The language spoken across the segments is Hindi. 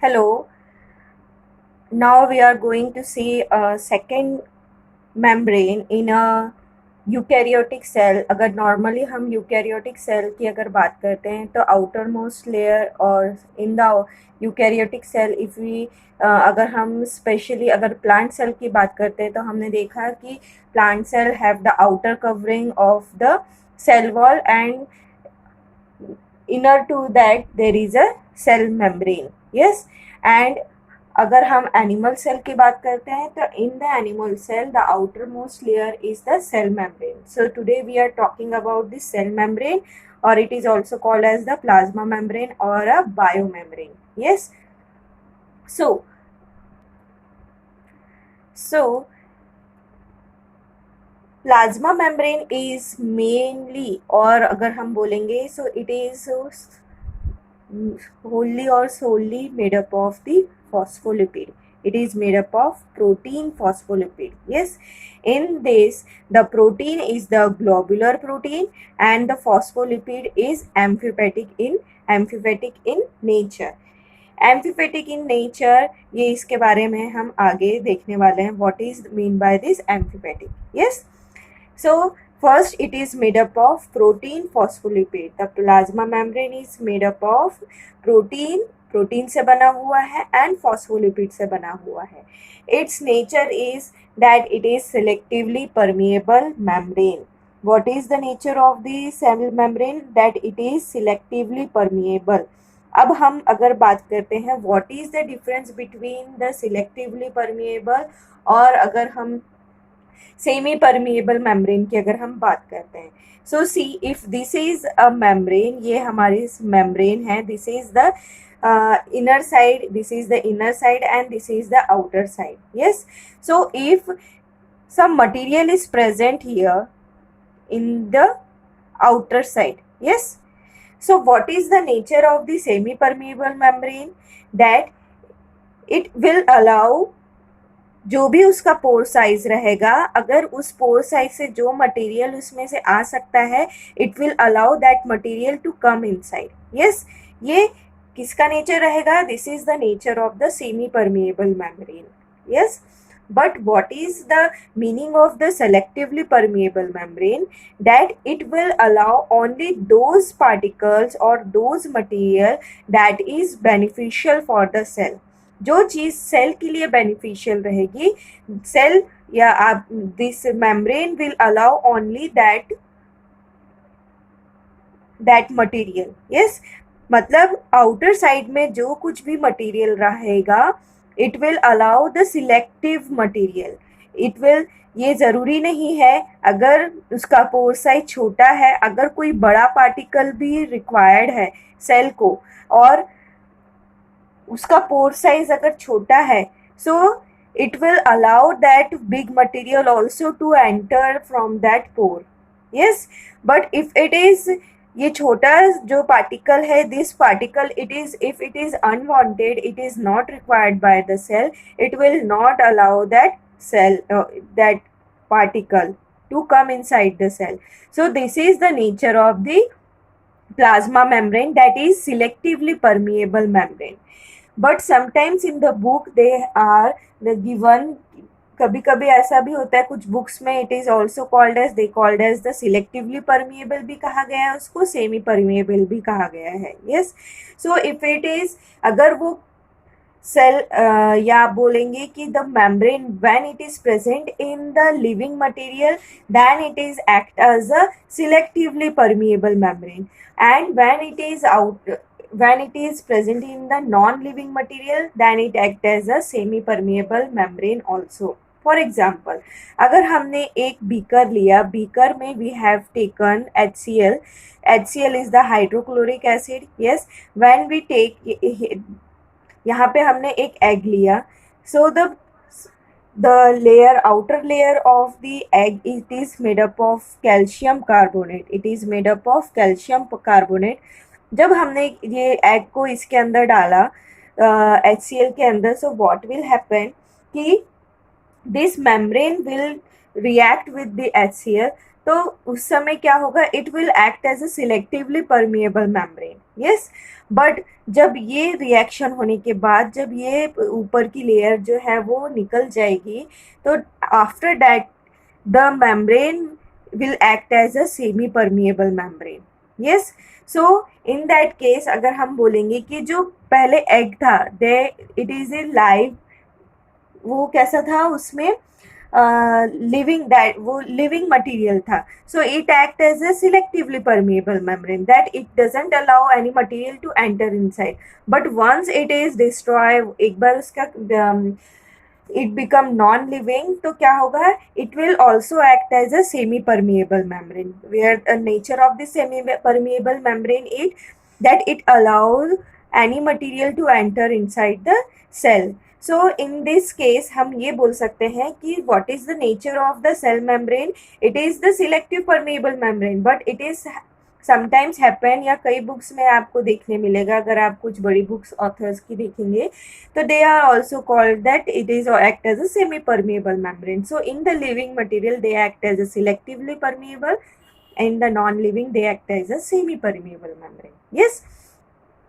Hello, now we are going to see a second membrane in a eukaryotic cell. अगर नॉर्मली हम यूकैरियोटिक सेल की अगर बात करते हैं तो आउटर मोस्ट लेयर और in the eukaryotic cell if we अगर हम स्पेशली अगर प्लांट सेल की बात करते हैं तो हमने देखा कि plant cell have the outer covering of the cell wall and inner to that there is a cell membrane. Yes, and अगर हम एनिमल सेल की बात करते हैं तो in the animal cell the outer most layer is the cell membrane. So today we are talking about this cell membrane और it is also called as the plasma membrane और a biomembrane. Yes, so plasma membrane is mainly, और अगर हम बोलेंगे so it is wholly or solely made up of the phospholipid. It is made up of protein phospholipid. Yes, in this the protein is the globular protein and the phospholipid is amphipathic in nature. Amphipathic in nature, ये इसके बारे में हम आगे देखने वाले हैं. What is mean by this amphipathic? Yes, so first it is made up of protein phospholipid. The plasma membrane is made up of protein से बना हुआ है and phospholipid से बना हुआ है. Its nature is that it is selectively permeable membrane. What is the nature of the cell membrane? That it is selectively permeable. अब हम अगर बात करते हैं what is the difference between the selectively permeable और अगर हम सेमी परमिएबल मेम्ब्रेन की अगर हम बात करते हैं. So see if this is a membrane, ये हमारी मेम्ब्रेन है, this is the inner side, this is the inner side and this is the outer side. Yes, so if some material is present here in the outer side, yes, so what is the nature of the semi permeable membrane? That it will allow जो भी उसका पोर साइज रहेगा, अगर उस पोर साइज से जो मटेरियल उसमें से आ सकता है, it will allow that material to come inside. Yes, ये किसका नेचर रहेगा? This is the nature of the semi permeable membrane. Yes, but what is the meaning of the selectively permeable membrane? That it will allow only those particles or those material that is beneficial for the cell. जो चीज सेल के लिए बेनिफिशियल रहेगी, सेल या आप this membrane will allow only that material. Yes, मतलब आउटर साइड में जो कुछ भी मटेरियल रहेगा, it will allow the selective material. It will, ये ज़रूरी नहीं है अगर उसका पोर साइज छोटा है, अगर कोई बड़ा पार्टिकल भी रिक्वायर्ड है सेल को और उसका पोर साइज अगर छोटा है, so it will allow that big material also to enter from that pore. Yes, but if it is, ये छोटा जो पार्टिकल है, this particle it is, if it is unwanted, it is not required by the cell, it will not allow that cell that particle to come inside the cell. So this is the nature of the plasma membrane, that is selectively permeable membrane. But sometimes in the book they are given, कभी कभी ऐसा भी होता है कुछ बुक्स में, it is also called as, they called as the selectively permeable भी कहा गया है, उसको सेमी परमिएबल भी कहा गया है. Yes, so if it is, अगर वो सेल या आप बोलेंगे कि the membrane when it is present in the living material, then it is act as a selectively permeable membrane, and when it is present in the non-living material, then it acts as a semi-permeable membrane also. For example, अगर हमने एक बीकर लिया, बीकर में we have taken HCl. HCl is the hydrochloric acid. Yes, when we take, यहाँ पे हमने एक egg लिया, so the layer, outer layer of the egg, it is made up of calcium carbonate. It is made up of calcium carbonate. जब हमने ये एग को इसके अंदर डाला HCl के अंदर, सो व्हाट विल हैपन कि this membrane will react with the HCl. तो उस समय क्या होगा, it will act as a selectively permeable membrane. Yes, but जब ये रिएक्शन होने के बाद जब ये ऊपर की लेयर जो है वो निकल जाएगी, तो after that the membrane will act as a semi permeable membrane. yes, so in that case अगर हम बोलेंगे कि जो पहले एग था, they it is alive, वो कैसा था उसमें, लिविंग, दैट वो लिविंग मटेरियल था, so it act as a selectively permeable membrane that it doesn't allow any material to enter inside, but once it is destroy, एक बार उसका इट बिकम नॉन लिविंग, तो क्या होगा, it will also act as a semi permeable membrane, where the nature of this semi permeable membrane it that it allows any material to enter inside the cell. So in this case हम ये बोल सकते हैं कि what is the nature of the cell membrane? It is the selective permeable membrane, but it is sometimes happen, या कई बुक्स में आपको देखने मिलेगा, अगर आप कुछ बड़ी बुक्स ऑथर्स की देखेंगे तो they are also called that it is act as a semi permeable membrane. So in the living material they act as a selectively permeable, in the non-living they act as a semi-permeable membrane. Yes,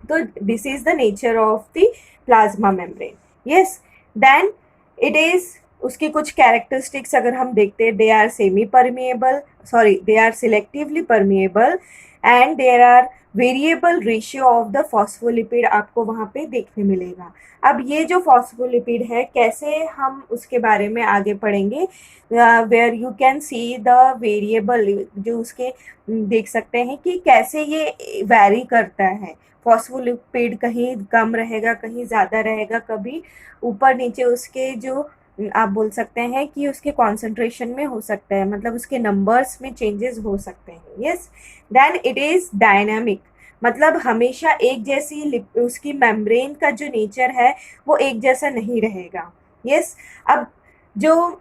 so this is the nature of the plasma membrane. Yes, then it is उसकी कुछ कैरेक्टरिस्टिक्स अगर हम देखते हैं, they are semi permeable, sorry they are selectively permeable, and there are variable ratio of the phospholipid आपको वहाँ पे देखने मिलेगा. अब ये जो फॉस्फोलिपिड है, कैसे हम उसके बारे में आगे पढ़ेंगे, where you can see the variable, जो उसके देख सकते हैं कि कैसे ये वैरी करता है. फॉस्फोलिपिड कहीं कम रहेगा, कहीं ज़्यादा रहेगा, कभी ऊपर नीचे उसके जो आप बोल सकते हैं कि उसके कॉन्सेंट्रेशन में हो सकता है, मतलब उसके नंबर्स में चेंजेस हो सकते हैं. Yes, then it is dynamic, मतलब हमेशा एक जैसी उसकी मेम्ब्रेन का जो नेचर है वो एक जैसा नहीं रहेगा. यस, अब जो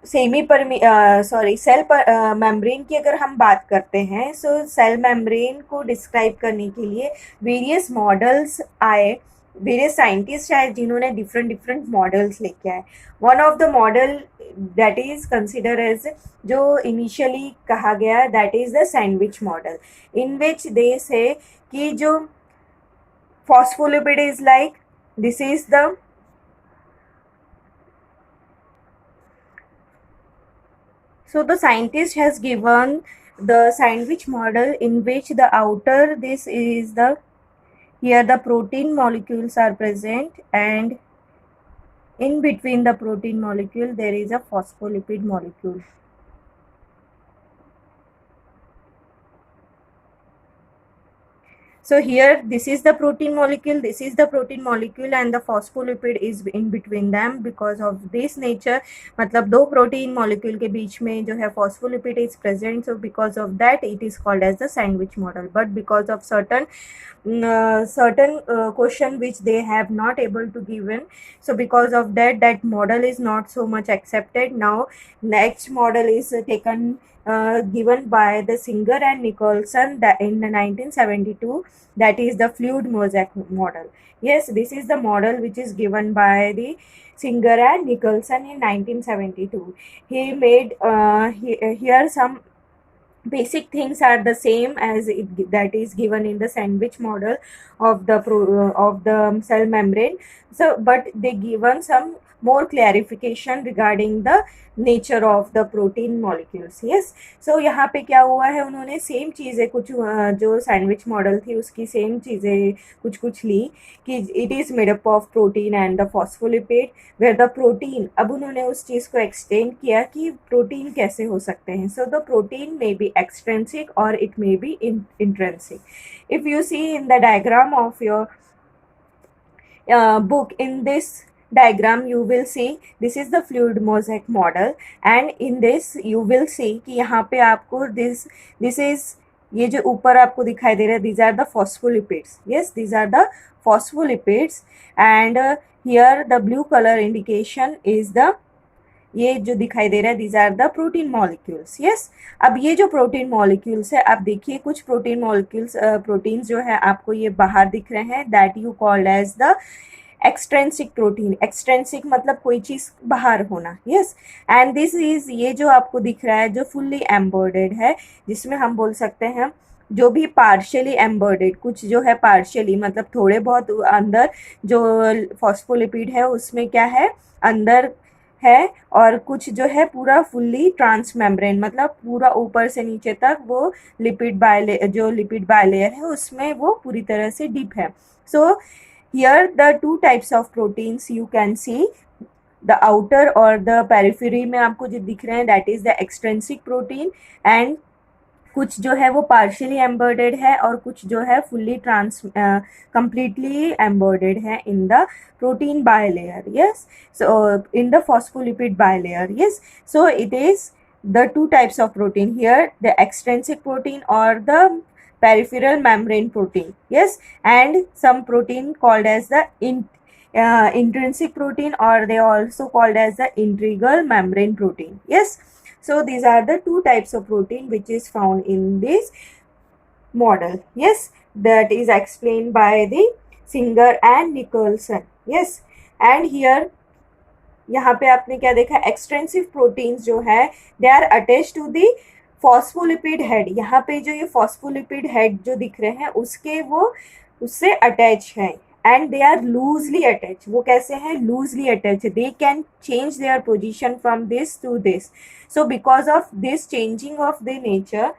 सेमी परमी सॉरी सेल मेम्ब्रेन की अगर हम बात करते हैं, सो सेल मेम्ब्रेन को डिस्क्राइब करने के लिए वेरियस मॉडल्स आए, वेरियस साइंटिस्ट आए जिन्होंने डिफरेंट मॉडल्स लेके आए. One of the model that is consider as, जो इनिशियली कहा गया, that is the sandwich model, in which they say कि जो phospholipid is like, this is the, so the scientist has given the sandwich model in which the outer, this is the, here the protein molecules are present, and in between the protein molecule there is a phospholipid molecule. So here this is the protein molecule, this is the protein molecule, and the phospholipid is in between them. Because of this nature, मतलब दो protein molecule के बीच में जो है phospholipid is present, so because of that it is called as the sandwich model. But because of certain question which they have not able to given, so because of that, that model is not so much accepted. Now next model is taken given by the Singer and Nicholson that in 1972, that is the fluid mosaic model. Yes, this is the model which is given by the Singer and Nicholson in 1972. He made here some basic things are the same as that is given in the sandwich model of the of the cell membrane. So but they given some more clarification regarding the nature of the protein molecules. Yes, so यहाँ पे क्या हुआ है, उन्होंने सेम चीज़ें कुछ जो सैंडविच मॉडल थी उसकी सेम चीज़ें कुछ ली कि it is made up of protein and the phospholipid, where the protein, अब उन्होंने उस चीज़ को एक्सटेंड किया कि प्रोटीन कैसे हो सकते हैं. So the protein may be extrinsic और it may be intrinsic. If you see in the diagram of your book, in this diagram you will see this is the fluid mosaic model, and in this you will see कि यहाँ पे आपको this is, ये जो ऊपर आपको दिखाई दे रहा है, these are the phospholipids. Yes, these are the phospholipids, and here the blue color indication is the, ये जो दिखाई दे रहा है, these are the protein molecules. Yes, अब ये जो प्रोटीन मॉलिक्यूल्स है, आप देखिए कुछ प्रोटीन मॉलिक्यूल्स प्रोटीन्स जो है आपको ये बाहर दिख रहे हैं, that you called as the extrinsic protein, extrinsic मतलब कोई चीज़ बाहर होना, यस। एंड दिस इज, ये जो आपको दिख रहा है जो फुल्ली एम्बर्डेड है, जिसमें हम बोल सकते हैं जो भी पार्शियली एम्बर्डेड, कुछ जो है पार्शियली मतलब थोड़े बहुत अंदर जो फॉस्फोलिपिड है उसमें क्या है अंदर है, और कुछ जो है पूरा फुल्ली ट्रांस मेम्ब्रेन मतलब पूरा ऊपर से नीचे तक वो लिपिड बायले जो लिपिड बायलेयर है उसमें वो पूरी तरह से डीप है। So here the two types of proteins you can see, the outer और द पेरिफेरी में आपको जो दिख रहे हैं that is the extrinsic protein, and कुछ जो है वो पार्शियली एम्बर्डेड है और कुछ जो है फुल्ली ट्रांस कंप्लीटली एम्बर्डेड है in the protein bilayer, yes, so in the phospholipid bilayer, yes. So it is the two types of protein here, the extrinsic protein or the peripheral membrane protein, yes, and some protein called as the intrinsic protein, or they also called as the integral membrane protein, yes. So these are the two types of protein which is found in this model, yes, that is explained by the Singer and Nicholson, yes. And here यहाँ पे आपने क्या देखा, एक्सटेंसिव प्रोटीन्स जो है they are attach to the phospholipid head, यहाँ पे जो ये फॉस्फोलिपिड हेड जो दिख रहे हैं उसके वो उससे अटैच है, and they are loosely attach. वो कैसे हैं, loosely attach, they can change their position from this to this. So because of this changing of the nature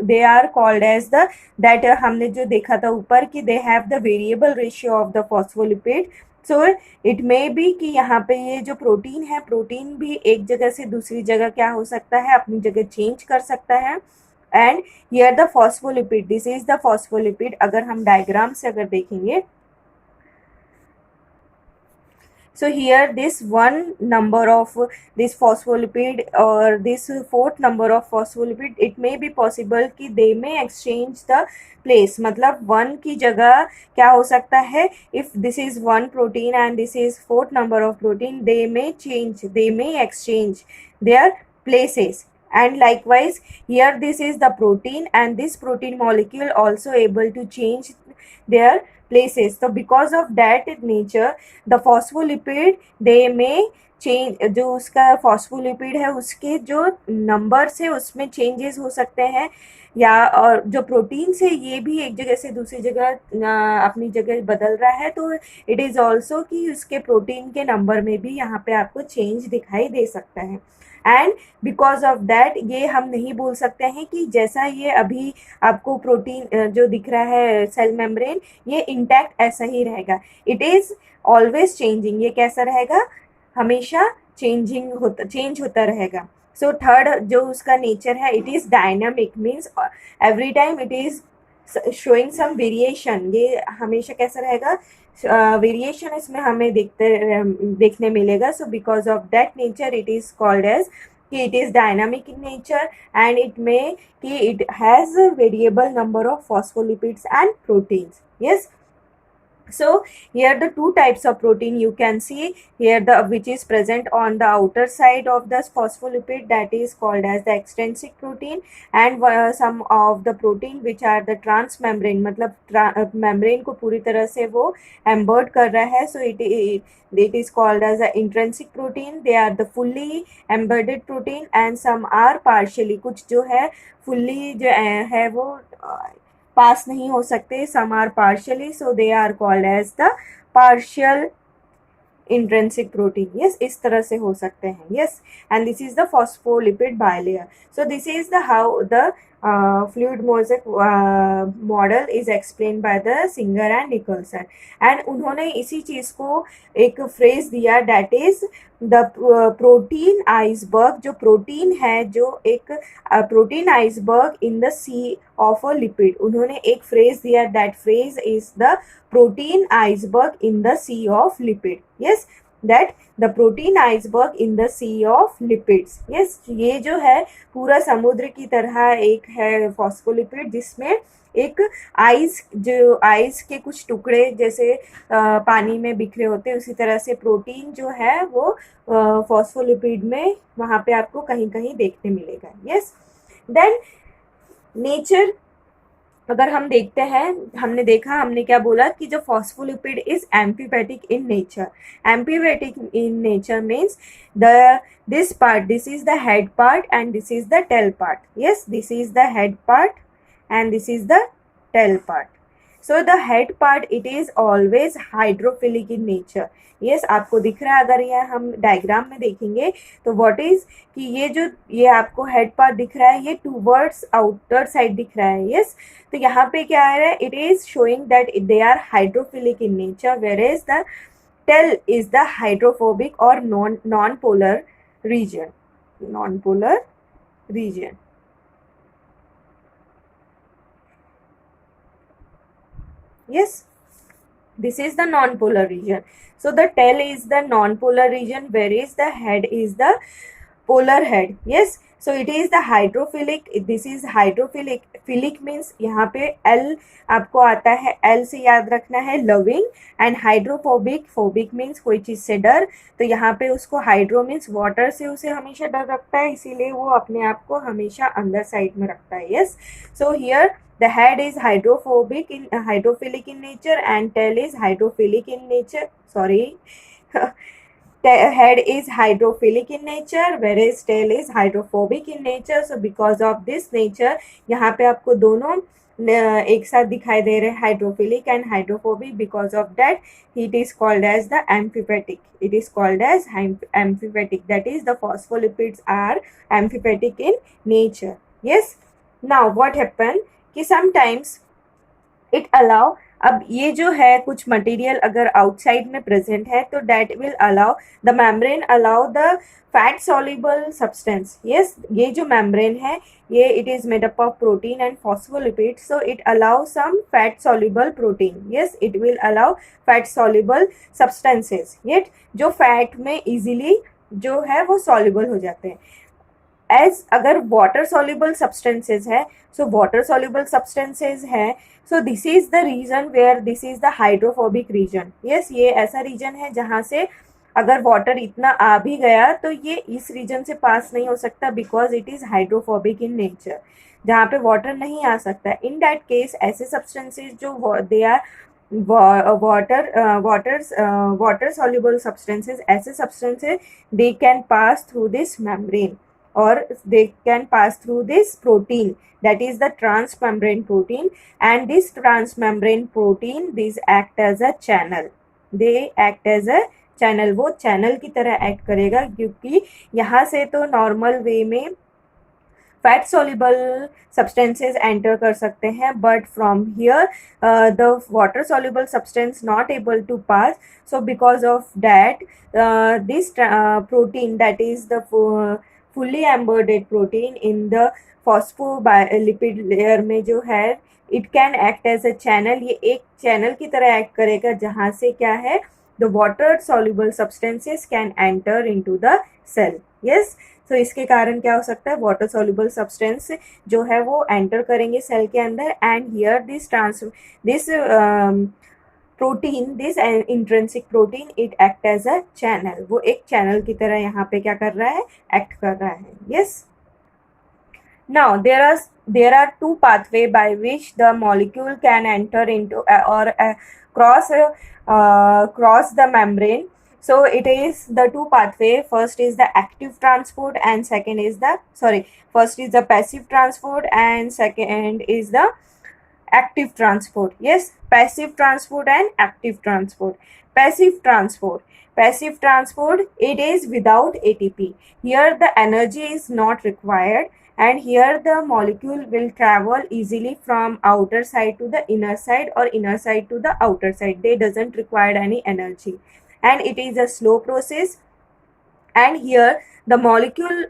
they are called as the, that हमने जो देखा था ऊपर कि they have the variable ratio of the phospholipid, so it may be कि यहाँ पे ये जो प्रोटीन है, प्रोटीन भी एक जगह से दूसरी जगह क्या हो सकता है, अपनी जगह चेंज कर सकता है। And here the phospholipid, this is the phospholipid, अगर हम डायग्राम से अगर देखेंगे, so here this one number of this phospholipid or this fourth number of phospholipid, it may be possible कि they may exchange the place, मतलब one की जगह क्या हो सकता है, if this is one protein and this is fourth number of protein, they may change, they may exchange their places. And likewise here this is the protein, and this protein molecule also able to change their places. So because of that nature the phospholipid they may change, जो उसका फॉस्फोलिपिड है उसके जो नंबर्स है उसमें चेंजेस हो सकते हैं, या और जो प्रोटीन से ये भी एक जगह से दूसरी जगह अपनी जगह बदल रहा है, तो इट इज़ ऑल्सो कि उसके प्रोटीन के नंबर में भी यहाँ पे आपको चेंज दिखाई दे सकता है। एंड बिकॉज ऑफ दैट ये हम नहीं बोल सकते हैं कि जैसा ये अभी आपको प्रोटीन जो दिख रहा है सेल मेम्ब्रेन ये इंटैक्ट ऐसा ही रहेगा, इट इज़ ऑलवेज चेंजिंग, ये कैसा रहेगा, हमेशा चेंज होता रहेगा। सो थर्ड जो उसका नेचर है, it is dynamic, means every time it is showing some variation, ये हमेशा कैसा रहेगा, वेरिएशन इसमें हमें देखने मिलेगा। So because of that nature it is called as कि it is dynamic in nature, and it may कि it has variable number of phospholipids and proteins, yes. So here the two types of protein you can see here, the which is present on the outer side of the phospholipid, that is called as the extrinsic protein, and some of the protein which are the transmembrane, मतलब membrane को पूरी तरह से वो embed कर रहा है, so it is called as the intrinsic protein, they are the fully embedded protein, and some are partially, कुछ जो है fully जो है वो पास नहीं हो सकते, some are partially, so they are called as the partial intrinsic protein, yes, इस तरह से हो सकते हैं, yes, and this is the phospholipid bilayer. So this is the how the fluid mosaic model is explained by the Singer and Nicholson, and उन्होंने इसी चीज़ को एक फ्रेज दिया, that is the protein iceberg, जो प्रोटीन है, जो एक protein iceberg in the sea of a lipid, उन्होंने एक फ्रेज दिया, that phrase is the protein iceberg in the sea of lipid, yes, that the protein iceberg in the sea of lipids, yes. ये जो है पूरा समुद्र की तरह एक है फॉस्फोलिपिड, जिसमें एक आइस के कुछ टुकड़े जैसे पानी में बिखरे होते हैं, उसी तरह से प्रोटीन जो है वो फॉस्फोलिपिड में वहाँ पे आपको कहीं कहीं देखने मिलेगा, यस। देन नेचर अगर हम देखते हैं, हमने देखा, हमने क्या बोला कि जो phospholipid is amphipathic in nature. Amphipathic in nature means the this part, this is the head part and this is the tail part. Yes, this is the head part and this is the tail part. So the head part, it is always hydrophilic in nature. Yes, आपको दिख रहा है, अगर ये हम डायग्राम में देखेंगे तो व्हाट इज कि ये आपको हेड पार्ट दिख रहा है, ये टूवर्ड्स आउटर साइड दिख रहा है. यस, तो यहाँ पे क्या आ रहा है, it is showing that they are hydrophilic in nature, where is the tail is the hydrophobic और non polar region. Non-polar region. Yes, this is the non-polar region. So the tail is the non-polar region, whereas the head is the polar head. Yes, so it is the hydrophilic. This is hydrophilic. Philic means यहाँ पे L आपको आता है, L से याद रखना है loving, and hydrophobic, phobic means कोई चीज से डर, तो यहाँ पे उसको हाइड्रो मीन्स वाटर से उसे हमेशा डर रखता है, इसीलिए वो अपने आप को हमेशा अंदर साइड में रखता है. Yes, so here the head is hydrophilic in nature and tail is hydrophilic in nature. Sorry. Head is hydrophilic in nature whereas tail is hydrophobic in nature. So because of this nature, यहाँ पे आपको दोनों एक साथ दिखाई दे रहे हैं, hydrophilic and hydrophobic. Because of that it is called as the amphipetic. It is called as amphipetic. That is, the phospholipids are amphipetic in nature. Yes. Now what happened कि sometimes it allow, अब ये जो है कुछ मटेरियल अगर आउटसाइड में प्रेजेंट है तो that will allow the membrane allow the fat soluble substance. Yes, ये जो मेम्ब्रेन है ये it is made up of protein and phospholipid, so it allow some fat soluble protein. Yes, it will allow fat soluble substances, yet जो फैट में इजीली जो है वो सॉल्युबल हो जाते हैं. एज अगर वाटर सॉल्युबल सब्सटेंसेज है, सो वाटर सॉल्युबल सब्सटेंसेज है, so this is the region where this is the hydrophobic region. Yes, ये ऐसा रीजन है जहाँ से अगर वाटर इतना आ भी गया तो ये इस रीजन से पास नहीं हो सकता, because it is hydrophobic in nature, जहाँ पे वाटर नहीं आ सकता. इन दैट केस ऐसे सब्सटेंसेज जो they are water soluble substances, ऐसे substances they can pass through this membrane or they can pass through this protein, that is the transmembrane protein, and this transmembrane protein these act as a channel. They act as a channel. वो channel की तरह act करेगा, क्योंकि यहाँ से तो normal way में फैट सॉल्युबल सब्सटेंसेज एंटर कर सकते हैं, but from here the water soluble substance not able to pass. So because of that this protein, that is the fully embedded protein in the phospholipid layer में जो है, it can act as a channel. ये एक चैनल की तरह एक्ट करेगा जहाँ से क्या है, the water soluble substances can enter into the cell. Yes, तो इसके कारण क्या हो सकता है, वाटर सॉल्युबल सब्सटेंस जो है वो एंटर करेंगे सेल के अंदर, and here this protein, this intrinsic protein, it act as a channel. वो एक चैनल की तरह यहाँ पे क्या कर रहा है, एक्ट कर रहा है. Yes, now there are two pathway by which the molecule can enter into or cross the membrane. So it is the two pathway. First is the active transport and second is the first is the passive transport and second is the active transport. Yes, passive transport and active transport. Passive transport, it is without ATP. Here the energy is not required, and here the molecule will travel easily from outer side to the inner side or inner side to the outer side. They doesn't require any energy, and it is a slow process. And here the molecule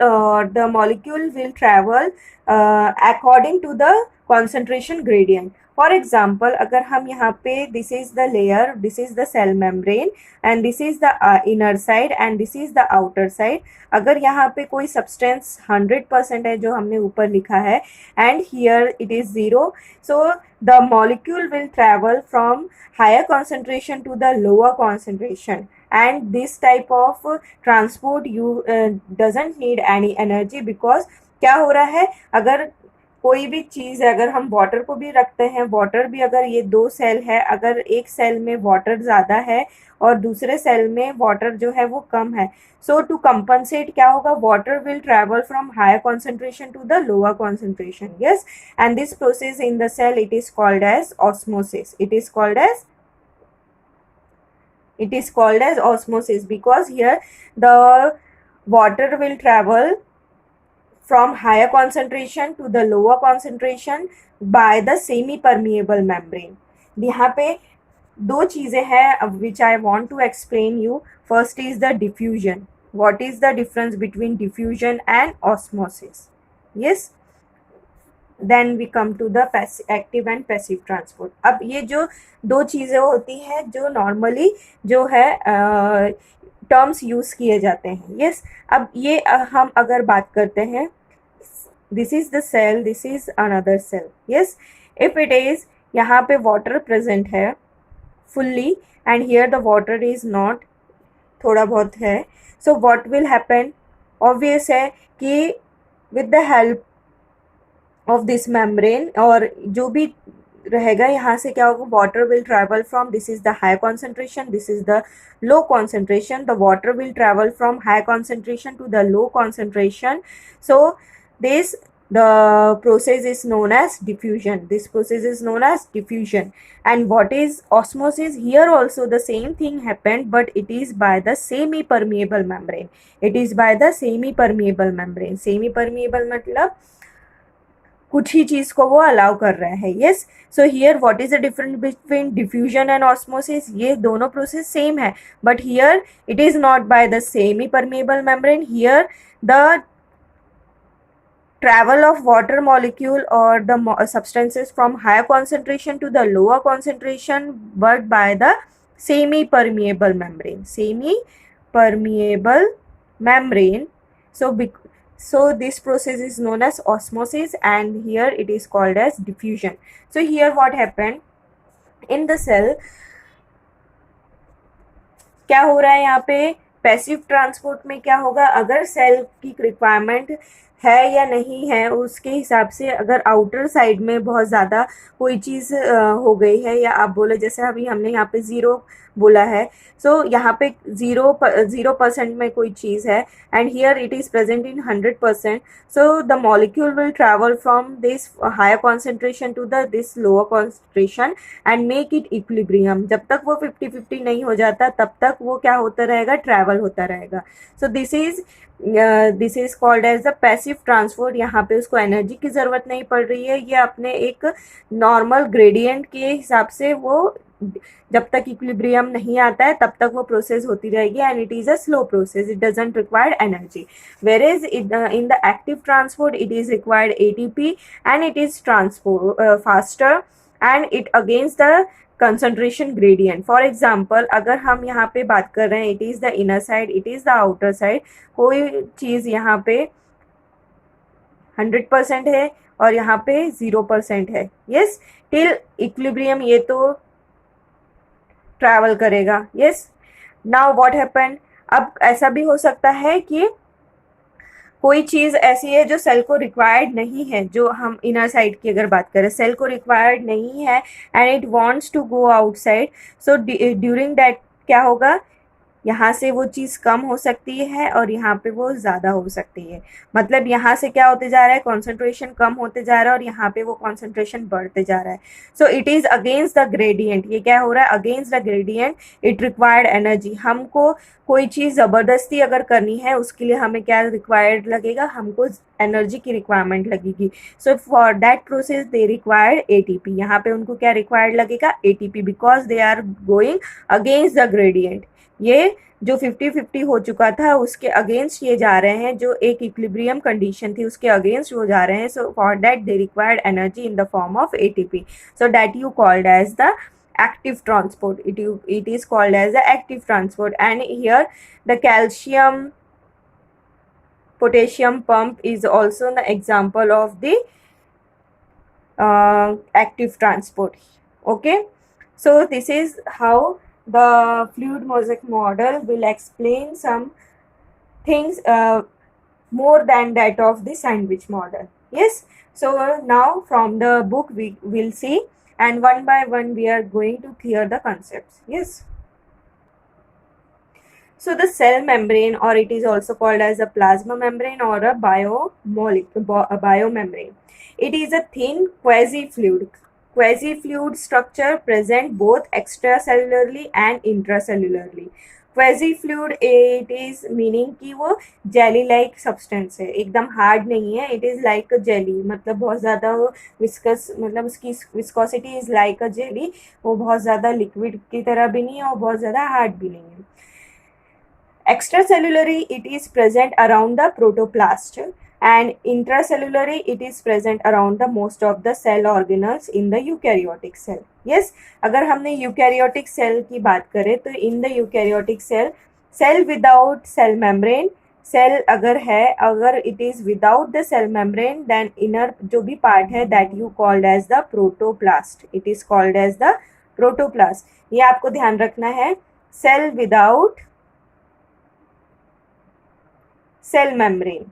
will travel according to the concentration gradient. For example, अगर हम यहाँ पे this is the layer, this is the cell membrane and this is the inner side and this is the outer side. अगर यहाँ पे कोई सब्सटेंस 100% है जो हमने ऊपर लिखा है and here it is 0, so the molecule will travel from higher concentration to the lower concentration, and this type of transport you doesn't need any energy, because क्या हो रहा है, अगर कोई भी चीज़ है, अगर हम वाटर को भी रखते हैं, वाटर भी अगर ये दो सेल है, अगर एक सेल में वाटर ज़्यादा है और दूसरे सेल में वाटर जो है वो कम है, सो टू कंपनसेट क्या होगा, water will travel from higher concentration to the lower concentration. Yes, and this process in the cell it is called as osmosis. It is called as osmosis because here the water will travel from higher concentration to the lower concentration by the semi permeable membrane. यहाँ पे दो चीजें हैं which I want to explain you. First is the diffusion. What is the difference between diffusion and osmosis? Yes. Then we come to the active and passive transport. अब ये जो दो चीज़ें होती हैं जो नॉर्मली जो है टर्म्स यूज़ किए जाते हैं. यस, अब ये हम अगर बात करते हैं, this is the cell, this is another cell. Yes, if it is यहाँ पे वाटर प्रेजेंट है fully and here the water is not, थोड़ा बहुत है, so what will happen, obvious है कि with the help of this membrane और जो भी रहेगा यहाँ से क्या होगा, water will travel from, this is the high concentration, this is the low concentration, the water will travel from high concentration to the low concentration. So this the process is known as diffusion. This process is known as diffusion. And what is osmosis? Here also the same thing happened, but it is by the semi permeable membrane. It is by the semi permeable membrane. Semi permeable मतलब कुछ ही चीज को वो अलाउ कर रहा है. Yes, so here what is the difference between diffusion and osmosis? ये दोनों प्रोसेस सेम है, but here it is not by the semi permeable membrane. Here the travel of water molecule or the substances from higher concentration to the lower concentration, but by the semi permeable membrane. Semi permeable membrane. So this process is known as osmosis, and here it is called as diffusion. So here what happened in the cell, क्या हो रहा है यहाँ पे, पैसिव ट्रांसपोर्ट में क्या होगा, अगर सेल की रिक्वायरमेंट है या नहीं है उसके हिसाब से, अगर आउटर साइड में बहुत ज़्यादा कोई चीज़ हो गई है, या आप बोले जैसे अभी हमने यहाँ पे 0 बोला है, सो यहाँ पे 0% में कोई चीज़ है and here it is present in 100%. So the molecule will travel from this higher concentration to the this lower concentration and make it equilibrium. जब तक वो 50-50 नहीं हो जाता तब तक वो क्या होता रहेगा, ट्रैवल होता रहेगा. So this is called as the passive transport. यहाँ पे उसको एनर्जी की ज़रूरत नहीं पड़ रही है, ये अपने एक नॉर्मल ग्रेडियंट के हिसाब से वो जब तक इक्विलिब्रियम नहीं आता है तब तक वो प्रोसेस होती रहेगी and it is a slow process, it doesn't require energy. Where is in the active transport it is required ATP and it is transport faster and it against the concentration gradient. For example अगर हम यहाँ पे बात कर रहे हैं, it is the inner side, it is the outer side, कोई चीज़ यहाँ पे 100% है और यहाँ पे 0% है. यस, टिल इक्विलिब्रियम ये तो ट्रैवल करेगा. यस, नाउ व्हाट हैपेंड, अब ऐसा भी हो सकता है कि कोई चीज़ ऐसी है जो सेल को रिक्वायर्ड नहीं है, जो हम इनर साइड की अगर बात करें, सेल को रिक्वायर्ड नहीं है and it wants to go outside. So during that क्या होगा, यहाँ से वो चीज़ कम हो सकती है और यहाँ पे वो ज़्यादा हो सकती है. मतलब यहाँ से क्या होते जा रहा है, कॉन्सेंट्रेशन कम होते जा रहा है और यहाँ पे वो कॉन्सेंट्रेशन बढ़ते जा रहा है. So it is against the gradient. ये क्या हो रहा है, against the gradient. It required energy. हमको कोई चीज़ ज़बरदस्ती अगर करनी है उसके लिए हमें क्या रिक्वायर्ड लगेगा, हमको एनर्जी की रिक्वायरमेंट लगेगी. So for that process they required ATP. यहाँ पे उनको क्या रिक्वायर्ड लगेगा, ATP, because they are going against the gradient. ये जो 50-50 हो चुका था उसके अगेंस्ट ये जा रहे हैं, जो एक इक्विलिब्रियम कंडीशन थी उसके अगेंस्ट वो जा रहे हैं. So for that they required energy in the form of ATP. So that you called as the active transport. It is called as the active transport. And here the calcium potassium pump is also an example of the active transport. Okay, so this is how the fluid mosaic model will explain some things more than that of the sandwich model. Yes, so now from the book we will see, and one by one we are going to clear the concepts. Yes. So the cell membrane, or it is also called as a plasma membrane or a biomembrane. It is a thin quasi-fluid structure present both extracellularly and intracellularly. Quasi-fluid, it is meaning कि वो जेली लाइक सब्सटेंस है, एकदम हार्ड नहीं है. It is like a jelly, मतलब बहुत ज़्यादा वो विस्कस, मतलब उसकी viscosity is like a jelly. वो बहुत ज़्यादा लिक्विड की तरह भी नहीं है और बहुत ज़्यादा हार्ड भी नहीं है. Extracellularly, it is present around the protoplast, and intracellularly, it is present around the most of the cell organelles in the eukaryotic cell. Yes, अगर हमने eukaryotic cell की बात करें तो in the eukaryotic cell without cell membrane, cell अगर है, अगर it is without the cell membrane, then inner जो भी पार्ट है that you called as the protoplast. It is called as the protoplast. ये आपको ध्यान रखना है. सेल विदाउट सेल मेम्ब्रेन,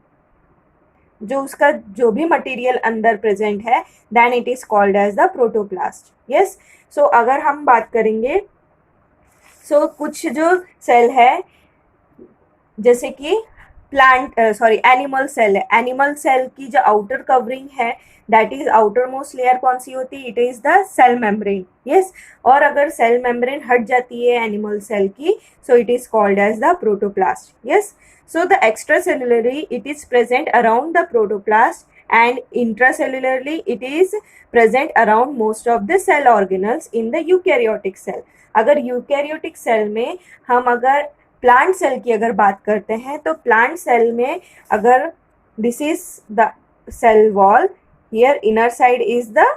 जो उसका जो भी मटेरियल अंदर प्रेजेंट है, then it is called as the protoplast. Yes. So अगर हम बात करेंगे, कुछ जो सेल है जैसे कि एनिमल सेल है. एनिमल सेल की जो आउटर कवरिंग है, that is outer most layer कौन सी होती है? It is the cell membrane. Yes. और अगर सेल मेम्ब्रेन हट जाती है एनिमल सेल की, so it is called as the protoplast. Yes. So the extracellularly, it is present around the protoplast, and intracellularly, it is present around most of the cell organelles in the eukaryotic cell. अगर eukaryotic cell में हम अगर प्लांट सेल की अगर बात करते हैं, तो प्लांट सेल में अगर this is the cell wall, here inner side is the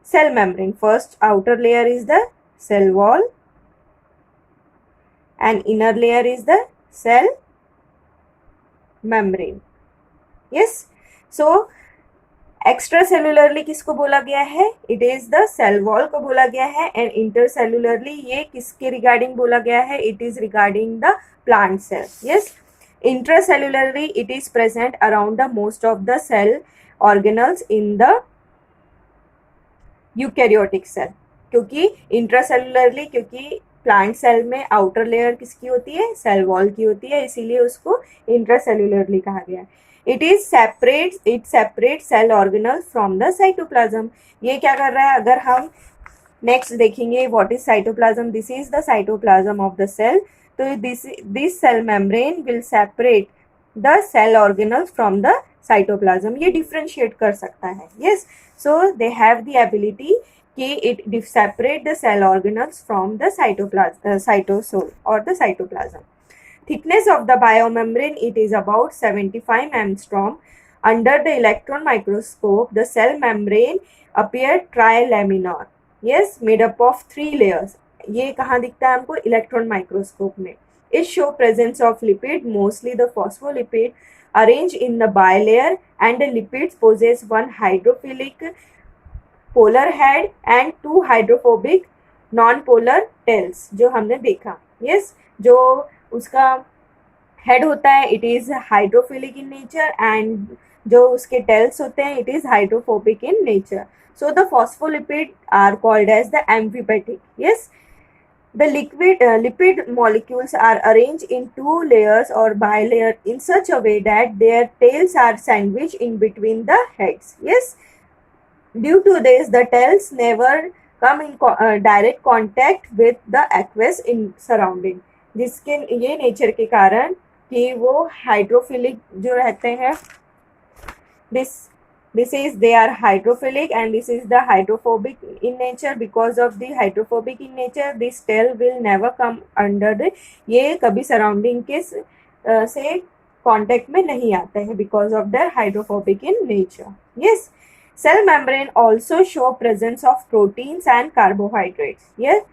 cell membrane. First outer layer is the cell wall and inner layer is the cell membrane. Yes. So एक्स्ट्रासेलुलरली किसको बोला गया है? It is the cell wall को बोला गया है. एंड इंटरसेलुलरली ये किसके रिगार्डिंग बोला गया है? It is regarding the plant cell. Yes. Intracellularly it is present around the most of the cell organelles in the eukaryotic cell. क्योंकि इंट्रासेलुलरली, क्योंकि प्लांट सेल में आउटर लेयर किसकी होती है? सेल वॉल की होती है, इसीलिए उसको इंट्रासेलुलरली कहा गया. It separate cell organelle from the cytoplasm. ये क्या कर रहा है? अगर हम नेक्स्ट देखेंगे what is cytoplasm. This is the cytoplasm of the cell. तो this cell membrane will separate the cell organelle from the cytoplasm. ये डिफ्रेंशिएट कर सकता है. Yes. So they have the ability कि it separate the cell organelles from the cytosol or the cytoplasm. Thickness of the biomembrane, it is about 75 angstrom. Under the electron microscope, the cell membrane appear trilaminar. Yes, made up of 3 layers. ये कहाँ दिखता है हमको? इलेक्ट्रॉन माइक्रोस्कोप में. It show presence of lipid, mostly the phospholipid, arranged in the bilayer, and the lipids possess one hydrophilic polar head and 2 hydrophobic non polar tails, जो हमने देखा. यस. जो उसका हेड होता है it is hydrophilic in nature, and जो उसके टेल्स होते हैं it is hydrophobic in nature. So the phospholipid are called as the amphipathic. Yes. The lipid molecules are arranged in 2 layers or bilayer in such a way that their tails are sandwiched in between the heads. Yes. Due to this, the tails never come in direct contact with the aqueous in surrounding. जिसके ये नेचर के कारण कि वो हाइड्रोफिलिक जो रहते हैं, this is they are hydrophilic and this is the hydrophobic in nature. Because of the hydrophobic in nature, this tail will never come under the, ये कभी surrounding के से contact में नहीं आते हैं because of their hydrophobic in nature. Yes. Cell membrane also show presence of proteins and carbohydrates. Yes.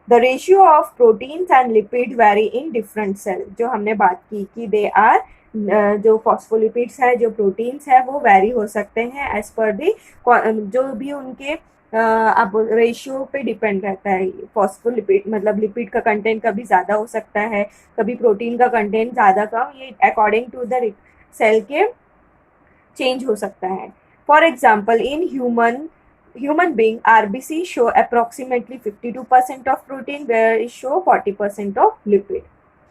The ratio of proteins and lipid vary in different cell. जो हमने बात की कि they are जो फॉस्फोलिपिड्स है, जो प्रोटीन्स है, वो वैरी हो सकते हैं एज पर दी, जो भी उनके अब रेशियो पे डिपेंड रहता है. फॉस्फोलिपिड मतलब लिपिड का कंटेंट कभी ज़्यादा हो सकता है, कभी प्रोटीन का कंटेंट ज़्यादा कम. ये अकॉर्डिंग टू द सेल के चेंज हो सकता है. For example, in human being, RBC show approximately 52% of protein, where it show 40% of lipid,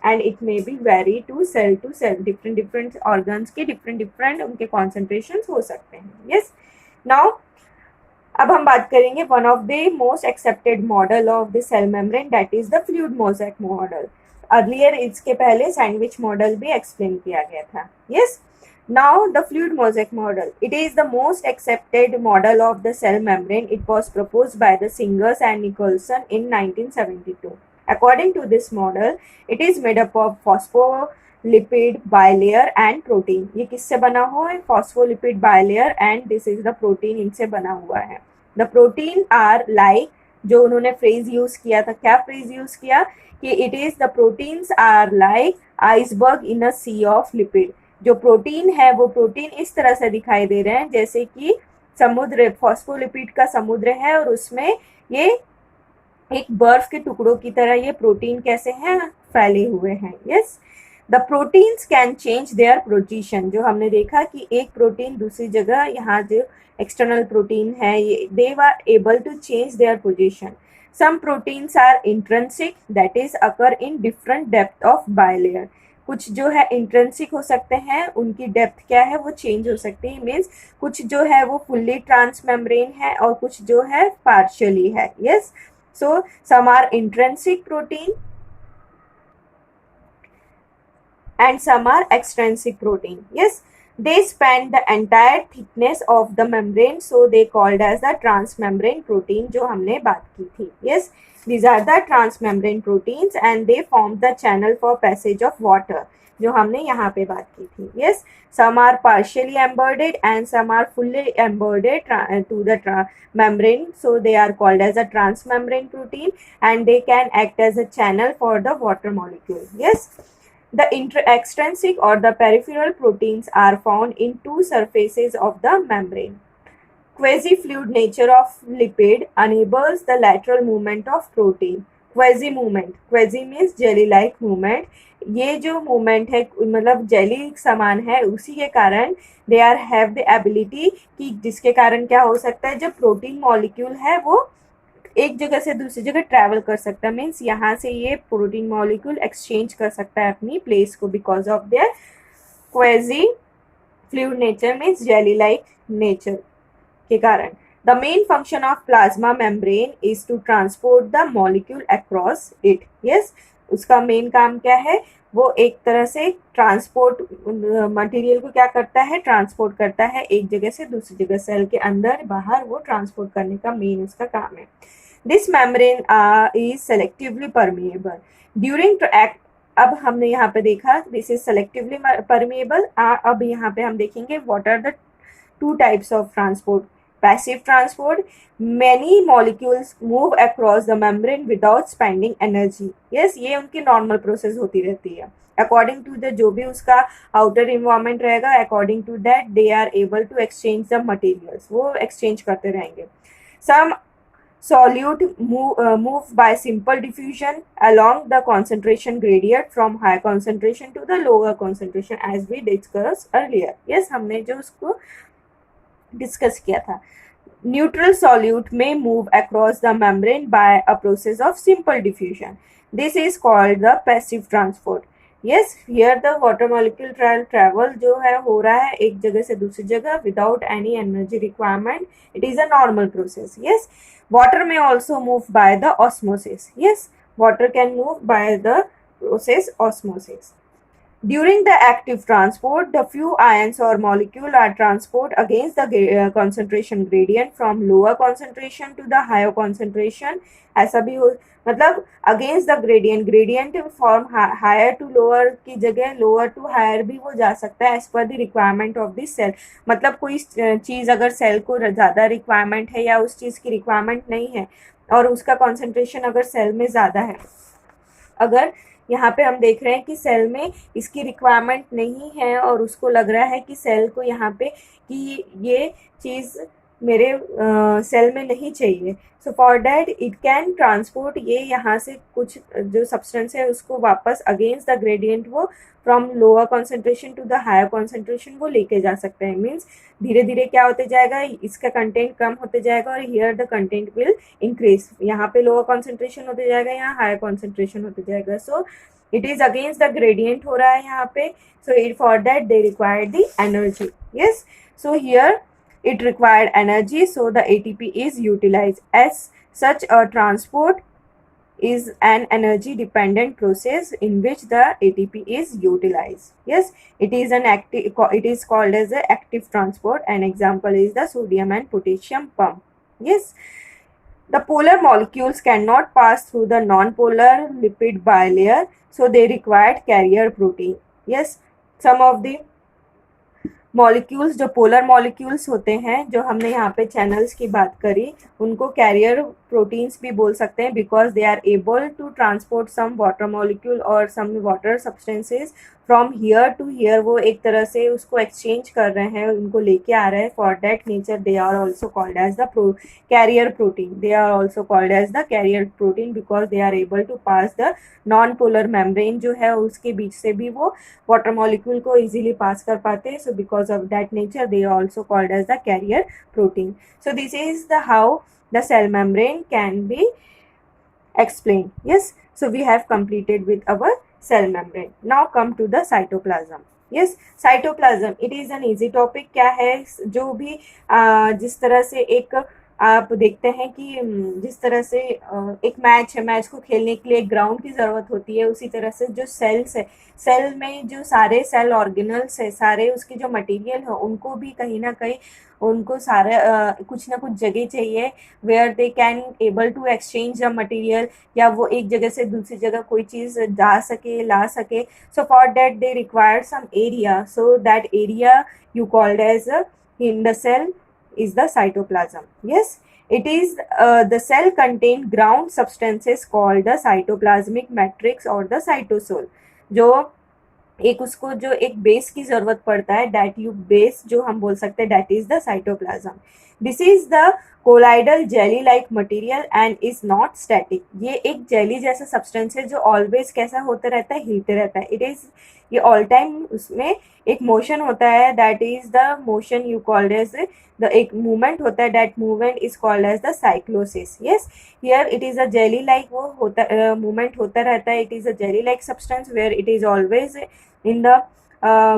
and it may be vary to cell, different organs के different उनके concentrations हो सकते हैं. Yes. Now अब हम बात करेंगे one of the most accepted model of the cell membrane, that is the fluid mosaic model. Earlier इसके पहले सैंडविच मॉडल भी एक्सप्लेन किया गया था. यस. Now the fluid mosaic model. It is the most accepted model of the cell membrane. It was proposed by the Singers and Nicholson in 1972. According to this model, it is made up of phospholipid bilayer and protein. ये किससे बना हुआ है? Phospholipid bilayer and this is the protein, इनसे बना हुआ है. The protein are like, जो उन्होंने फ्रेज यूज किया था, क्या फ्रेज यूज किया कि it is the proteins are like iceberg in a sea of lipid. जो प्रोटीन है वो प्रोटीन इस तरह से दिखाई दे रहे हैं जैसे कि समुद्र, फॉस्फोलिपिड का समुद्र है और उसमें ये एक बर्फ के टुकड़ों की तरह ये प्रोटीन कैसे हैं? फैले हुए हैं. Yes. The proteins can change their position. जो हमने देखा कि एक प्रोटीन दूसरी जगह, यहाँ जो एक्सटर्नल प्रोटीन है ये they are able to change their position. Some proteins are intrinsic, that is occur in different depth of bilayer. कुछ जो है इंट्रिंसिक हो सकते हैं, उनकी डेप्थ क्या है वो चेंज हो सकती है. मीन्स कुछ जो है वो फुल्ली ट्रांसमेम्ब्रेन है और कुछ जो है पार्शियली है. Yes. So some are intrinsic protein and some are extrinsic protein. Yes, they span the entire thickness of the membrane, so they called as the transmembrane protein, जो हमने बात की थी. Yes, these are the transmembrane proteins and they form the channel for passage of water, जो हमने यहाँ पे बात की थी. Yes, some are partially embedded and some are fully embedded to the membrane, so they are called as a transmembrane protein and they can act as a channel for the water molecule. Yes. The extrinsic or the peripheral proteins are found in two surfaces of the membrane. Quasi-fluid nature of lipid enables the lateral movement of protein. Quasi movement, quasi means jelly-like movement. ये जो movement है मतलब जेली समान है, उसी के कारण they are have the ability कि जिसके कारण क्या हो सकता है, जब प्रोटीन मॉलिक्यूल है वो एक जगह से दूसरी जगह ट्रैवल कर सकता है. मीन्स यहाँ से ये प्रोटीन मॉलिक्यूल एक्सचेंज कर सकता है अपनी प्लेस को because of their quasi fluid nature, means jelly like nature के कारण. The main function of plasma membrane is to transport the molecule across it. Yes, उसका मेन काम क्या है? वो एक तरह से ट्रांसपोर्ट मटेरियल को क्या करता है? ट्रांसपोर्ट करता है एक जगह से दूसरी जगह. सेल के अंदर बाहर वो ट्रांसपोर्ट करने का मेन उसका काम है. This membrane is selectively permeable during act. अब हमने यहाँ पे देखा this is selectively permeable. अब यहाँ पे हम देखेंगे what are the two types of transport. Passive transport, many molecules move across the membrane without spending energy. Yes, ये उनकी normal process होती रहती है. According to the जो भी उसका outer environment रहेगा, according to that they are able to exchange the materials. वो exchange करते रहेंगे. Some solute move by simple diffusion along the concentration gradient from high concentration to the lower concentration as we discussed earlier. Yes, हमने जो उसको डिस्कस किया था. Neutral solute may move across the membrane by a process of simple diffusion. This is called the passive transport. Yes, here the water molecule travel जो है हो रहा है एक जगह से दूसरी जगह without any energy requirement. It is a normal process. Yes, water may also move by the osmosis. Yes, water can move by the process osmosis. During the active transport, the few ions or molecule are transported against the concentration gradient from lower concentration to the higher concentration. ऐसा भी हो मतलब against the gradient from higher to lower की जगह lower to higher भी वो जा सकता है as per the requirement of the cell. मतलब कोई चीज़ अगर सेल को ज़्यादा रिक्वायरमेंट है या उस चीज़ की रिक्वायरमेंट नहीं है और उसका कॉन्सेंट्रेशन अगर सेल में ज़्यादा है, अगर यहाँ पे हम देख रहे हैं कि सेल में इसकी रिक्वायरमेंट नहीं है और उसको लग रहा है कि सेल को यहाँ पे कि ये चीज़ मेरे सेल में नहीं चाहिए। So for that it can transport, ये यहाँ से कुछ जो सब्सटेंस है उसको वापस अगेंस्ट द ग्रेडियंट वो from lower concentration to the higher concentration वो लेके जा सकते हैं। मीन्स धीरे धीरे क्या होते जाएगा, इसका कंटेंट कम होते जाएगा और here the content will increase. यहाँ पे लोअर कॉन्सेंट्रेशन होते जाएगा, यहाँ हायर कॉन्सेंट्रेशन होते जाएगा। सो it is against the gradient हो रहा है यहाँ पे। So it for that they require the energy. Yes, so here it required energy, so the ATP is utilized. As such, a transport is an energy dependent process in which the ATP is utilized. Yes, it is an active, it is called as a active transport. An example is the sodium and potassium pump. Yes, the polar molecules cannot pass through the non-polar lipid bilayer, so they required carrier protein. Yes, some of the molecules जो पोलर मॉलिक्यूल्स होते हैं, जो हमने यहाँ पे चैनल्स की बात करी, उनको कैरियर प्रोटीन्स भी बोल सकते हैं, because they are able to transport some water molecule और some water substances from here to here. वो एक तरह से उसको एक्सचेंज कर रहे हैं, उनको लेके आ रहे हैं। For that nature they are also called as the carrier protein. They are also called as the carrier protein because they are able to pass the non polar membrane जो है उसके बीच से भी वो वाटर मॉलिक्यूल को इजीली पास कर पाते हैं। So because of that nature they are also called as the carrier protein. So this is the how the cell membrane can be explained. Yes, so we have completed with our cell membrane. Now come to the cytoplasm. Yes, cytoplasm, it is an easy topic. क्या है, जो भी जिस तरह से एक आप देखते हैं कि जिस तरह से एक मैच है, मैच को खेलने के लिए एक ग्राउंड की ज़रूरत होती है, उसी तरह से जो सेल्स है, सेल में जो सारे सेल ऑर्गेनल्स है, सारे उसकी जो मटेरियल है, उनको भी कहीं ना कहीं उनको सारे कुछ ना कुछ जगह चाहिए where they can able to exchange the material, या वो एक जगह से दूसरी जगह कोई चीज़ जा सके, ला सके। So for that they require some area, so that area you called as in the cell is the cytoplasm. Yes, it is the cell contain ground substances called the cytoplasmic matrix or the cytosol. जो एक उसको जो एक बेस की जरूरत पड़ता है, दैट यू बेस जो हम बोल सकते हैं, that is the cytoplasm. This is the colloidal jelly like material and is not static. ये एक जेली जैसा सब्सटेंस है जो ऑलवेज कैसा होता रहता है, हिलते रहता है. इट इज, ये ऑल टाइम उसमें एक मोशन होता है, that is the motion you called as the, एक मूवमेंट होता है, that movement is called as the cyclosis. Yes, here it is a jelly like, वो होता मूवमेंट होता रहता है. It is a jelly like substance where it is always in the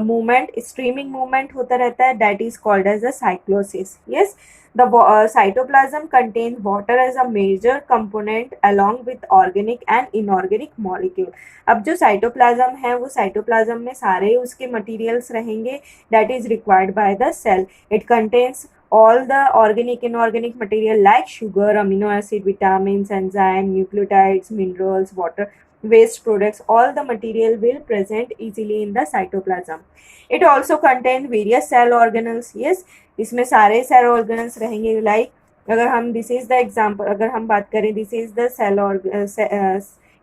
movement, streaming movement होता रहता है, that is called as the cyclosis. Yes, the cytoplasm contains water as a major component along with organic and inorganic molecule. अब जो cytoplasm है, वो cytoplasm में सारे उसके materials रहेंगे, that is required by the cell. It contains all the organic inorganic material like sugar, amino acid, vitamins, enzyme, nucleotides, minerals, water, waste products. All the material will present easily in the cytoplasm. It also contain various cell organelles. Yes, इसमें सारे cell organelles रहेंगे. like अगर हम, this is the example, अगर हम बात करें, this is the cell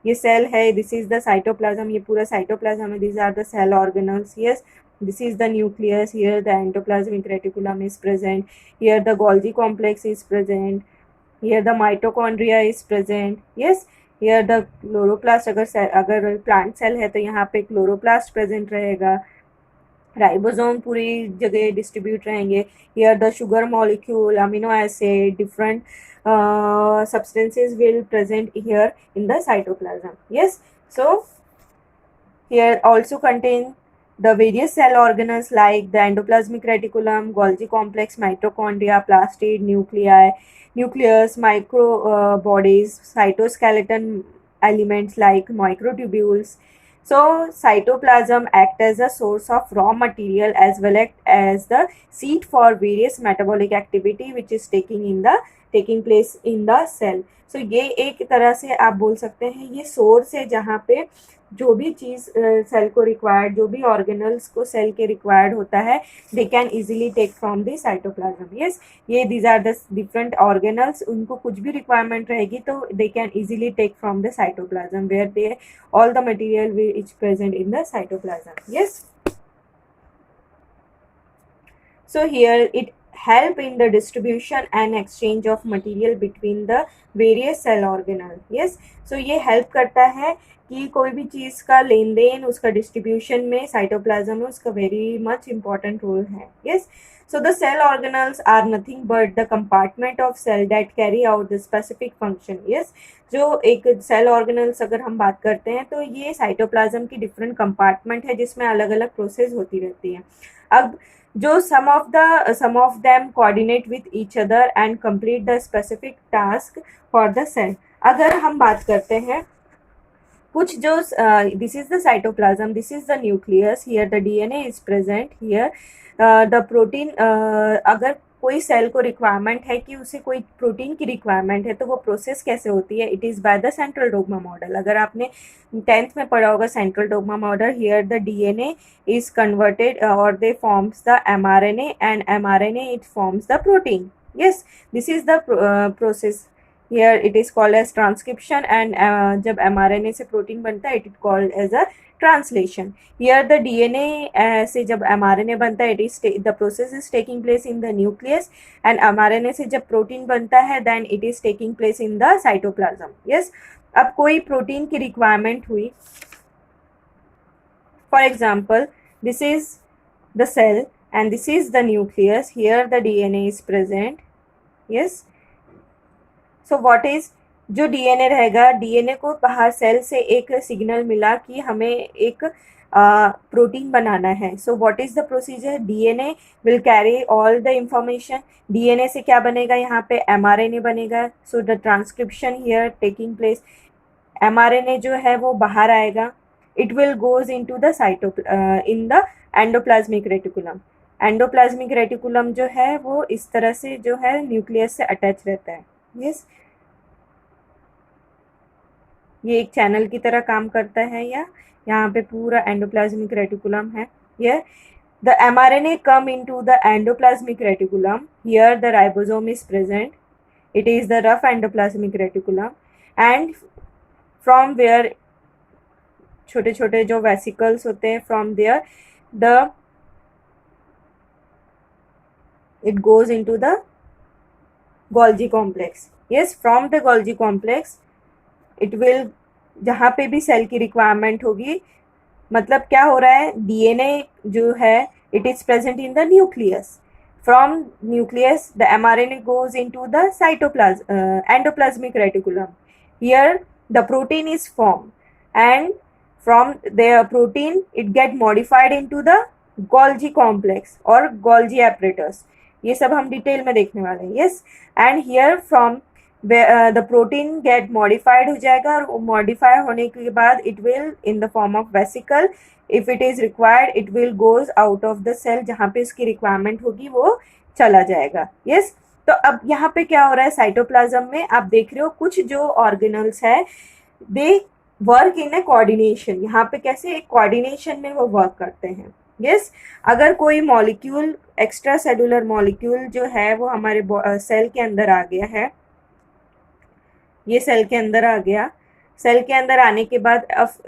ये cell है, this is the cytoplasm, ये पूरा cytoplasm है, these are the cell organelles. Yes, this is the nucleus, here the endoplasmic reticulum is present, here the Golgi complex is present, here the mitochondria is present. Yes, here the chloroplast, अगर प्लांट सेल है तो यहाँ पे क्लोरोप्लास्ट प्रेजेंट रहेगा. राइबोसोम पूरी जगह डिस्ट्रीब्यूट रहेंगे. Here the sugar molecule, amino acid, different substances will present here in the cytoplasm. Yes, so here also contain the various cell organelles like the endoplasmic reticulum, Golgi complex, mitochondria, plastid, nuclei, nucleus, micro bodies, cytoskeleton elements like microtubules. So cytoplasm act as a source of raw material as well as the seat for various metabolic activity which is taking place in the cell. So ये एक तरह से आप बोल सकते हैं ये सोर्स है जहाँ पे जो भी चीज़ सेल को रिक्वायर्ड, जो भी ऑर्गेनल्स को सेल के रिक्वायर्ड होता है, they can easily take from the cytoplasm. Yes, ये these are the different organelles, उनको कुछ भी रिक्वायरमेंट रहेगी तो they can easily take from the cytoplasm where they all the material which is present in the cytoplasm. Yes, so here it help in the distribution and exchange of material between the various cell organelle. Yes, so ये help करता है कि कोई भी चीज़ का लेन देन उसका डिस्ट्रीब्यूशन में साइटोप्लाज्म में उसका वेरी मच इम्पॉर्टेंट रोल है. Yes, so the cell organelles are nothing but the compartment of cell that carry out the specific function. Yes, जो एक सेल ऑर्गेनल्स अगर हम बात करते हैं तो ये साइटोप्लाज्म की डिफरेंट कंपार्टमेंट है जिसमें अलग अलग प्रोसेस होती रहती है. अब जो some of them coordinate with each other and complete the specific task for the cell. अगर हम बात करते हैं कुछ जो this is the cytoplasm, this is the nucleus, here the DNA is present, here the protein, अगर कोई सेल को रिक्वायरमेंट है कि उसे कोई प्रोटीन की रिक्वायरमेंट है तो वो प्रोसेस कैसे होती है. It is by the central dogma model. अगर आपने 10th में पढ़ा होगा central dogma model, here the DNA is converted और they forms the mRNA and mRNA it forms the protein. Yes, this is the process. Here it is called as transcription and जब एमआरएनए से प्रोटीन बनता है it is called as a translation. Here the DNA से जब एमआरएनए बनता है it is the process is taking place in the nucleus and mRNA से जब प्रोटीन बनता है then it is taking place in the cytoplasm. Yes, अब कोई प्रोटीन की रिक्वायरमेंट हुई, for example this is the cell and this is the nucleus, here the DNA is present. Yes, so what is जो डीएनए रहेगा, डीएनए को बाहर सेल से एक सिग्नल मिला कि हमें एक प्रोटीन बनाना है. So what is the procedure, DNA will carry all the information. DNA से क्या बनेगा, यहाँ पे एमआरएनए बनेगा. So the transcription here taking place. MRNA जो है वो बाहर आएगा. It will goes into the in the endoplasmic reticulum. Endoplasmic reticulum जो है वो इस तरह से जो है न्यूक्लियस से अटैच रहता है. यस, ये एक चैनल की तरह काम करता है. या यहाँ पे पूरा एंडोप्लाज्मिक रेटिकुलम है. ये the mRNA come into the endoplasmic reticulum. Here the ribosome is present. It is the rough endoplasmic reticulum and from where छोटे छोटे जो वेसिकल्स होते हैं, from there the it goes into the Golgi complex. Yes, from the Golgi complex it will, जहाँ पे भी सेल की रिक्वायरमेंट होगी, मतलब क्या हो रहा है, डीएनए जो है it is present in the nucleus. From nucleus the mRNA goes into the endoplasmic reticulum. Here the protein is form and from the protein it get modified into the Golgi complex और गोल्जी एपरेटस. ये सब हम डिटेल में देखने वाले हैं. Yes, and here from the protein gate modified हो जाएगा और मॉडिफाई होने के बाद it will in the form of vesicle. If it is required it will goes out of the cell, जहाँ पे इसकी रिक्वायरमेंट होगी वो चला जाएगा. यस, तो अब यहाँ पे क्या हो रहा है, साइटोप्लाज्म में आप देख रहे हो कुछ जो ऑर्गेनल्स है they work in A coordination. यहाँ पे कैसे एक कोऑर्डिनेशन में वो वर्क करते हैं. यस, अगर कोई मॉलिक्यूल एक्स्ट्रा सेलुलर मॉलिक्यूल जो है वो हमारे सेल के अंदर आ गया है, ये सेल के अंदर आ गया, सेल के अंदर आने के बाद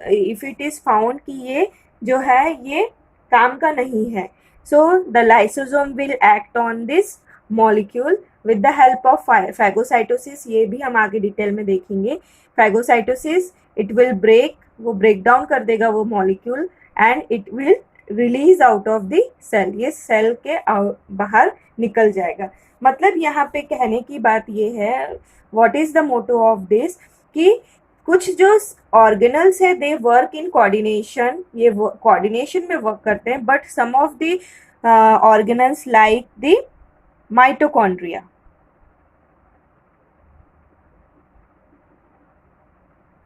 इफ इट इज फाउंड कि ये जो है ये काम का नहीं है, so the lysosome will act on this molecule with the help of phagocytosis. ये भी हम आगे डिटेल में देखेंगे. फैगोसाइटोसिस इट विल ब्रेक, वो ब्रेक डाउन कर देगा वो molecule and it will release out of the cell. ये सेल के बाहर निकल जाएगा. मतलब यहाँ पे कहने की बात ये है, what is the motto of this, कि कुछ जो ऑर्गेनल्स है दे वर्क इन कोऑर्डिनेशन, ये कोऑर्डिनेशन में वर्क करते हैं. But some of the organelles like the mitochondria,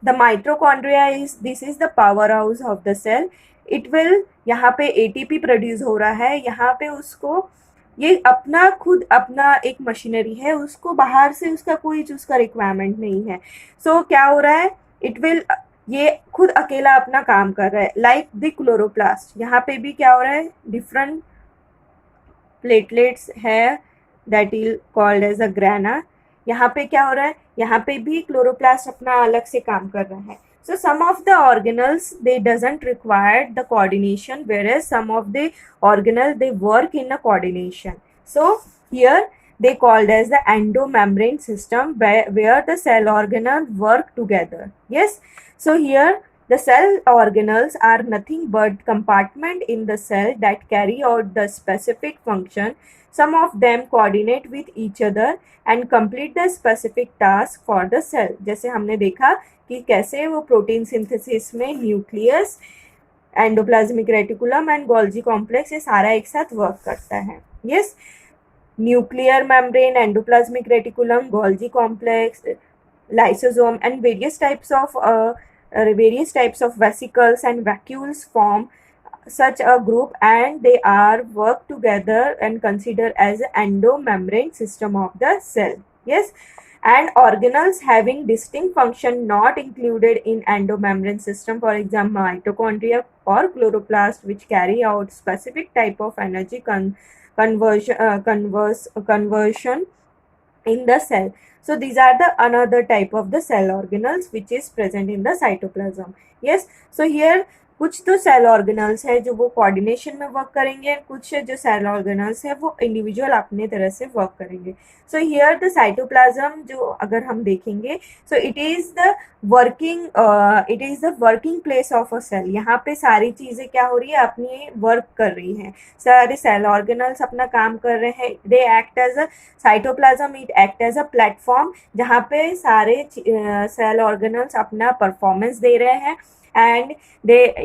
the mitochondria is, this is the powerhouse of the cell. it will, यहाँ पे ATP प्रोड्यूस हो रहा है, यहाँ पे उसको ये अपना खुद अपना एक मशीनरी है, उसको बाहर से उसका कोई उसका रिक्वायरमेंट नहीं है. सो क्या हो रहा है, इट विल, ये खुद अकेला अपना काम कर रहा है. लाइक द क्लोरोप्लास्ट, यहाँ पे भी क्या हो रहा है, डिफरेंट प्लेटलेट्स है that is called as a grana. यहाँ पे क्या हो रहा है, यहाँ पे भी क्लोरोप्लास्ट अपना अलग से काम कर रहा है. So some of the organelles they doesn't require the coordination, whereas some of the organelles they work in a coordination. So Here they called as the endomembrane system, where the cell organelles work together. Yes, so here the cell organelles are nothing but compartment in the cell that carry out the specific function. Some of them coordinate with each other and complete the specific task for the cell. जैसे हमने देखा कि कैसे वो प्रोटीन सिंथेसिस में nucleus, endoplasmic reticulum and Golgi complex ये सारा एक साथ वर्क करता है. Yes, nuclear membrane, endoplasmic reticulum, Golgi complex, lysosome, and various types of vesicles and vacuoles form such a group, and they are work together and considered as the endomembrane system of the cell. Yes, and organelles having distinct function not included in endomembrane system, for example mitochondria or chloroplast, which carry out specific type of energy conversion in the cell. So these are the another type of the cell organelles which is present in the cytoplasm. Yes, so here कुछ तो सेल ऑर्गेनल्स है जो वो कोऑर्डिनेशन में वर्क करेंगे, कुछ जो सेल ऑर्गेनल्स है वो इंडिविजुअल अपने तरह से वर्क करेंगे. सो हियर द साइटोप्लाज्म जो अगर हम देखेंगे, so it is the working place of a cell. यहाँ पे सारी चीजें क्या हो रही है, अपनी वर्क कर रही हैं, सारे सेल ऑर्गेनल्स अपना काम कर रहे हैं. They act as a cytoplasm, it act as a platform जहाँ पे सारे सेल ऑर्गेनल्स अपना परफॉर्मेंस दे रहे हैं, and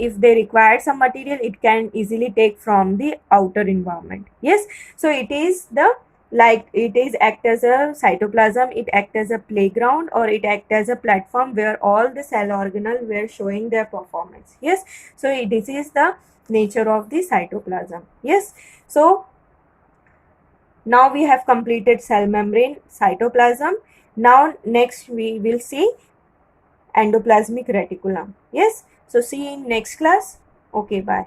if they require some material, it can easily take from the outer environment. Yes, so it is act as a cytoplasm, it act as a playground, or it act as a platform where all the cell organelle were showing their performance. Yes, so this is the nature of the cytoplasm. Yes, so now we have completed cell membrane, cytoplasm. Now next we will see endoplasmic reticulum. Yes, so see you in next class. Okay, bye.